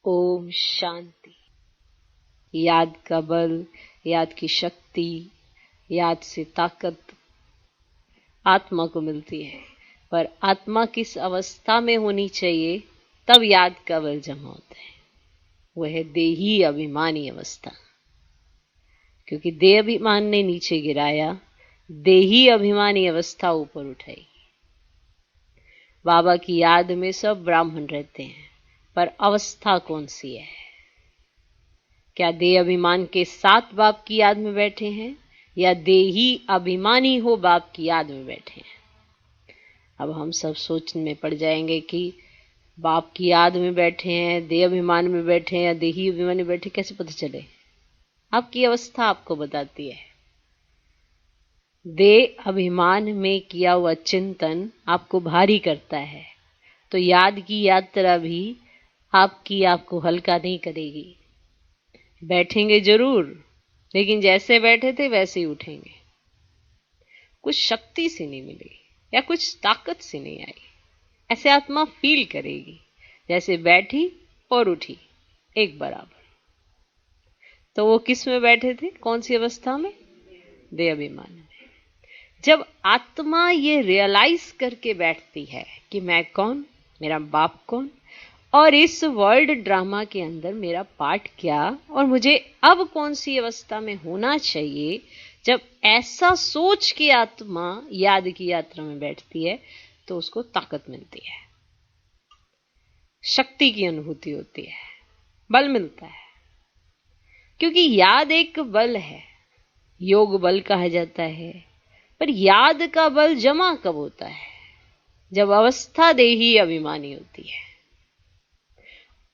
ओम शांति। याद का बल, याद की शक्ति, याद से ताकत आत्मा को मिलती है। पर आत्मा किस अवस्था में होनी चाहिए तब याद का बल जमा होता है? वह है देही अभिमानी अवस्था। क्योंकि देह अभिमान ने नीचे गिराया, देही अभिमानी अवस्था ऊपर उठाई। बाबा की याद में सब ब्राह्मण रहते हैं, पर अवस्था कौन सी है? क्या देह अभिमान के साथ बाप की याद में बैठे हैं या देही अभिमानी हो बाप की याद में बैठे हैं? अब हम सब सोचने में पड़ जाएंगे कि बाप की याद में बैठे हैं, देह अभिमान में बैठे हैं या देही अभिमान में बैठे, कैसे पता चले? आपकी अवस्था आपको बताती है। देह अभिमान में किया हुआ चिंतन आपको भारी करता है, तो याद की यात्रा भी आपको हल्का नहीं करेगी। बैठेंगे जरूर, लेकिन जैसे बैठे थे वैसे ही उठेंगे। कुछ शक्ति सी नहीं मिली या कुछ ताकत सी नहीं आई। ऐसे आत्मा फील करेगी जैसे बैठी और उठी एक बराबर। तो वो किस में बैठे थे? कौन सी अवस्था में? देह अभिमान में। जब आत्मा ये रियलाइज करके बैठती है कि मैं कौन, मेरा बाप कौन, और इस वर्ल्ड ड्रामा के अंदर मेरा पार्ट क्या, और मुझे अब कौन सी अवस्था में होना चाहिए, जब ऐसा सोच के आत्मा याद की यात्रा में बैठती है तो उसको ताकत मिलती है, शक्ति की अनुभूति होती है, बल मिलता है। क्योंकि याद एक बल है, योग बल कहा जाता है। पर याद का बल जमा कब होता है? जब अवस्था देही अभिमानी होती है।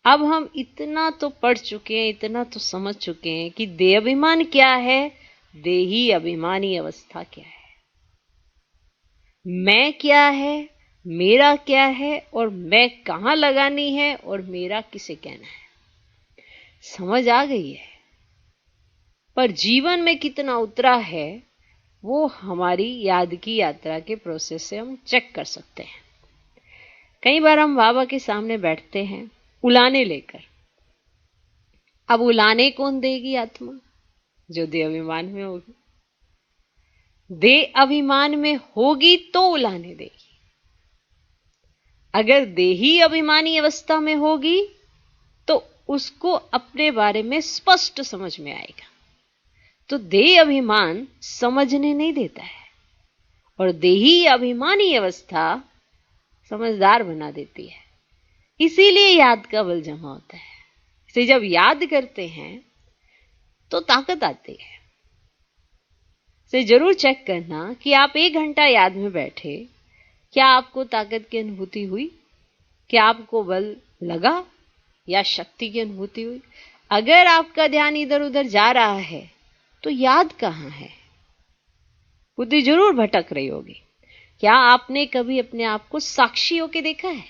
अब हम इतना तो पढ़ चुके हैं, इतना तो समझ चुके हैं कि देह अभिमान क्या है, देही अभिमानी अवस्था क्या है, मैं क्या है, मेरा क्या है, और मैं कहां लगानी है, और मेरा किसे कहना है। समझ आ गई है। पर जीवन में कितना उतरा है वो हमारी याद की यात्रा के प्रोसेस से हम चेक कर सकते हैं। कई बार हम बाबा के सामने बैठते हैं उलाने लेकर। अब उलाने कौन देगी? आत्मा, जो देह अभिमान में होगी। देह अभिमान में होगी तो उलाने देगी। अगर देही अभिमानी अवस्था में होगी तो उसको अपने बारे में स्पष्ट समझ में आएगा। तो देह अभिमान समझने नहीं देता है, और देही अभिमानी अवस्था समझदार बना देती है। इसीलिए याद का बल जमा होता है। इसे जब याद करते हैं तो ताकत आती है। इसे जरूर चेक करना कि आप 1 घंटा याद में बैठे, क्या आपको ताकत की अनुभूति हुई? क्या आपको बल लगा या शक्ति की अनुभूति हुई? अगर आपका ध्यान इधर उधर जा रहा है तो याद कहां है? बुद्धि जरूर भटक रही होगी। क्या आपने कभी अपने आप को साक्षी होके देखा है?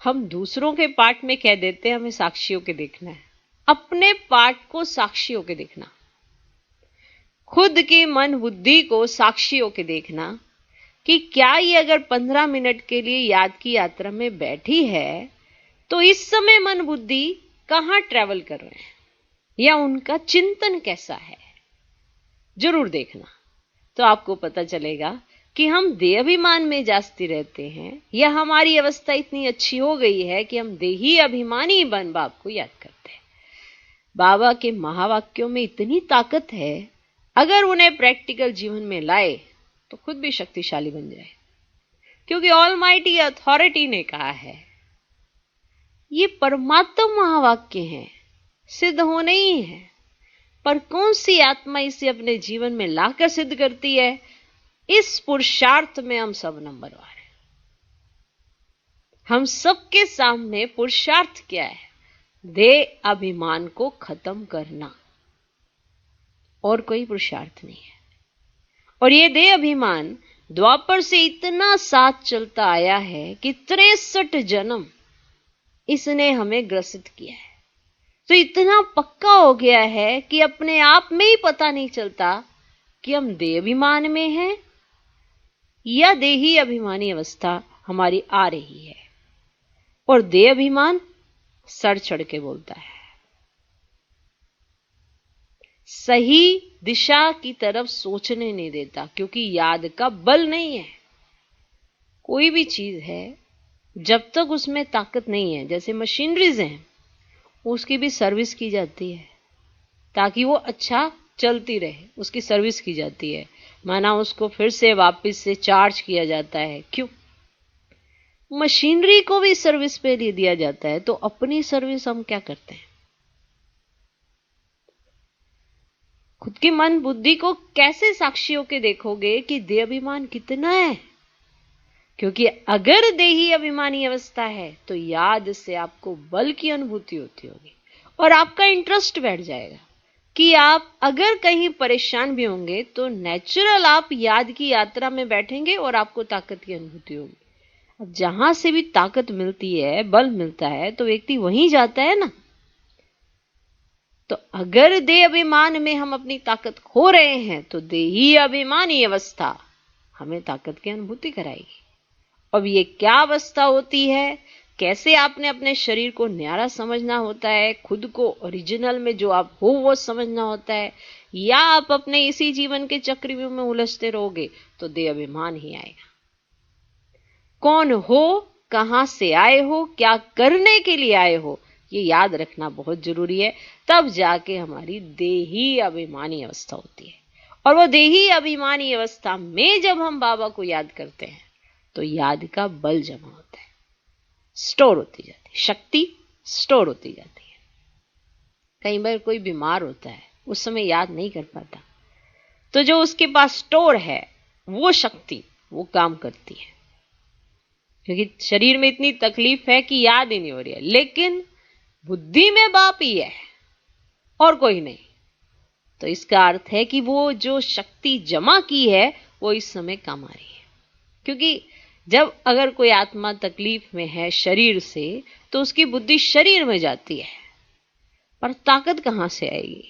हम दूसरों के पार्ट में कह देते हैं हमें साक्षी होके देखना है, अपने पार्ट को साक्षी होके देखना, खुद की मन बुद्धि को साक्षी होके देखना कि क्या ये अगर 15 मिनट के लिए याद की यात्रा में बैठी है तो इस समय मन बुद्धि कहां ट्रेवल कर रहे हैं, या उनका चिंतन कैसा है। जरूर देखना, तो आपको पता चलेगा कि हम देह अभिमान में जास्ती रहते हैं या हमारी अवस्था इतनी अच्छी हो गई है कि हम देही अभिमानी बन बाप को याद करते हैं। बाबा के महावाक्यों में इतनी ताकत है, अगर उन्हें प्रैक्टिकल जीवन में लाए तो खुद भी शक्तिशाली बन जाए। क्योंकि ऑलमाइटी अथॉरिटी ने कहा है, ये परमात्मा महावाक्य हैं, सिद्ध होने ही है। पर कौन सी आत्मा इसे अपने जीवन में लाकर सिद्ध करती है? इस पुरुषार्थ में हम सब नंबरवार हैं। हम सबके सामने पुरुषार्थ क्या है? देह अभिमान को खत्म करना, और कोई पुरुषार्थ नहीं है। और ये देह अभिमान द्वापर से इतना साथ चलता आया है कि 63 जन्म इसने हमें ग्रसित किया है। तो इतना पक्का हो गया है कि अपने आप में ही पता नहीं चलता कि हम देह अभिमान में हैं या देही अभिमानी अवस्था हमारी आ रही है। और देह अभिमान सर चढ़ के बोलता है, सही दिशा की तरफ सोचने नहीं देता, क्योंकि याद का बल नहीं है। कोई भी चीज है जब तक उसमें ताकत नहीं है, जैसे मशीनरीज हैं, उसकी भी सर्विस की जाती है ताकि वो अच्छा चलती रहे, उसकी सर्विस की जाती है। माना उसको फिर से वापस से चार्ज किया जाता है। क्यों? मशीनरी को भी सर्विस पे दिया जाता है, तो अपनी सर्विस हम क्या करते हैं? खुद की मन बुद्धि को कैसे साक्षी होके देखोगे कि देह अभिमान कितना है? क्योंकि अगर देही अभिमानी अवस्था है तो याद से आपको बल की अनुभूति होती होगी और आपका इंटरेस्ट बैठ जाएगा कि आप अगर कहीं परेशान भी होंगे तो नेचुरल आप याद की यात्रा में बैठेंगे और आपको ताकत की अनुभूति होगी। अब जहां से भी ताकत मिलती है, बल मिलता है, तो व्यक्ति वहीं जाता है ना। तो अगर देह अभिमान में हम अपनी ताकत खो रहे हैं तो देही अभिमानी अवस्था हमें ताकत की अनुभूति कराएगी। अब ये क्या अवस्था होती है, कैसे आपने अपने शरीर को न्यारा समझना होता है, खुद को ओरिजिनल में जो आप हो वो समझना होता है, या आप अपने इसी जीवन के चक्रव्यूह में उलझते रहोगे तो देह अभिमान ही आएगा। कौन हो, कहां से आए हो, क्या करने के लिए आए हो, ये याद रखना बहुत जरूरी है। तब जाके हमारी देही अभिमानी अवस्था होती है। और वो देही अभिमानी अवस्था में जब हम बाबा को याद करते हैं तो याद का बल जमा होता है, स्टोर होती जाती है, शक्ति स्टोर होती जाती है। कई बार कोई बीमार होता है, उस समय याद नहीं कर पाता, तो जो उसके पास स्टोर है वो शक्ति वो काम करती है, क्योंकि शरीर में इतनी तकलीफ है कि याद ही नहीं हो रही है, लेकिन बुद्धि में बाप ही है और कोई नहीं। तो इसका अर्थ है कि वो जो शक्ति जमा की है वो इस समय काम आ रही है। क्योंकि जब अगर कोई आत्मा तकलीफ में है शरीर से, तो उसकी बुद्धि शरीर में जाती है, पर ताकत कहां से आएगी?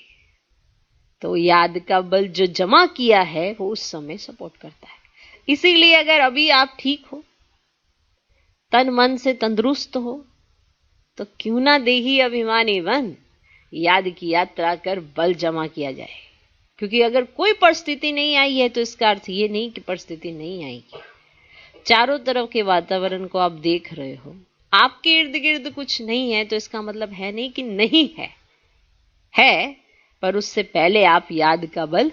तो याद का बल जो जमा किया है वो उस समय सपोर्ट करता है। इसीलिए अगर अभी आप ठीक हो, तन मन से तंदुरुस्त हो, तो क्यों ना देही अभिमानी बन याद की यात्रा कर बल जमा किया जाए। क्योंकि अगर कोई परिस्थिति नहीं आई है तो इसका अर्थ ये नहीं कि परिस्थिति नहीं आएगी। चारों तरफ के वातावरण को आप देख रहे हो, आपके इर्द गिर्द कुछ नहीं है, तो इसका मतलब है नहीं कि नहीं है, पर उससे पहले आप याद का बल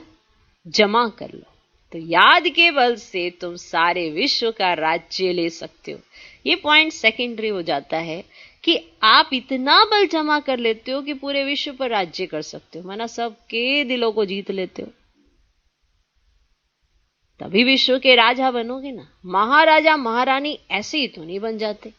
जमा कर लो। तो याद के बल से तुम सारे विश्व का राज्य ले सकते हो। ये पॉइंट सेकेंडरी हो जाता है कि आप इतना बल जमा कर लेते हो कि पूरे विश्व पर राज्य कर सकते हो, माना सबके दिलों को जीत लेते हो। तभी विश्व के राजा बनोगे ना। महाराजा महारानी ऐसे ही तो नहीं बन जाते।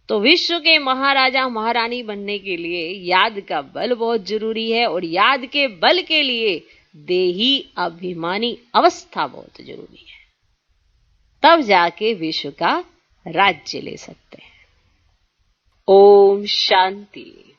तो विश्व के महाराजा महारानी बनने के लिए याद का बल बहुत जरूरी है, और याद के बल के लिए देही अभिमानी अवस्था बहुत जरूरी है। तब जाके विश्व का राज्य ले सकते हैं। ओम शांति।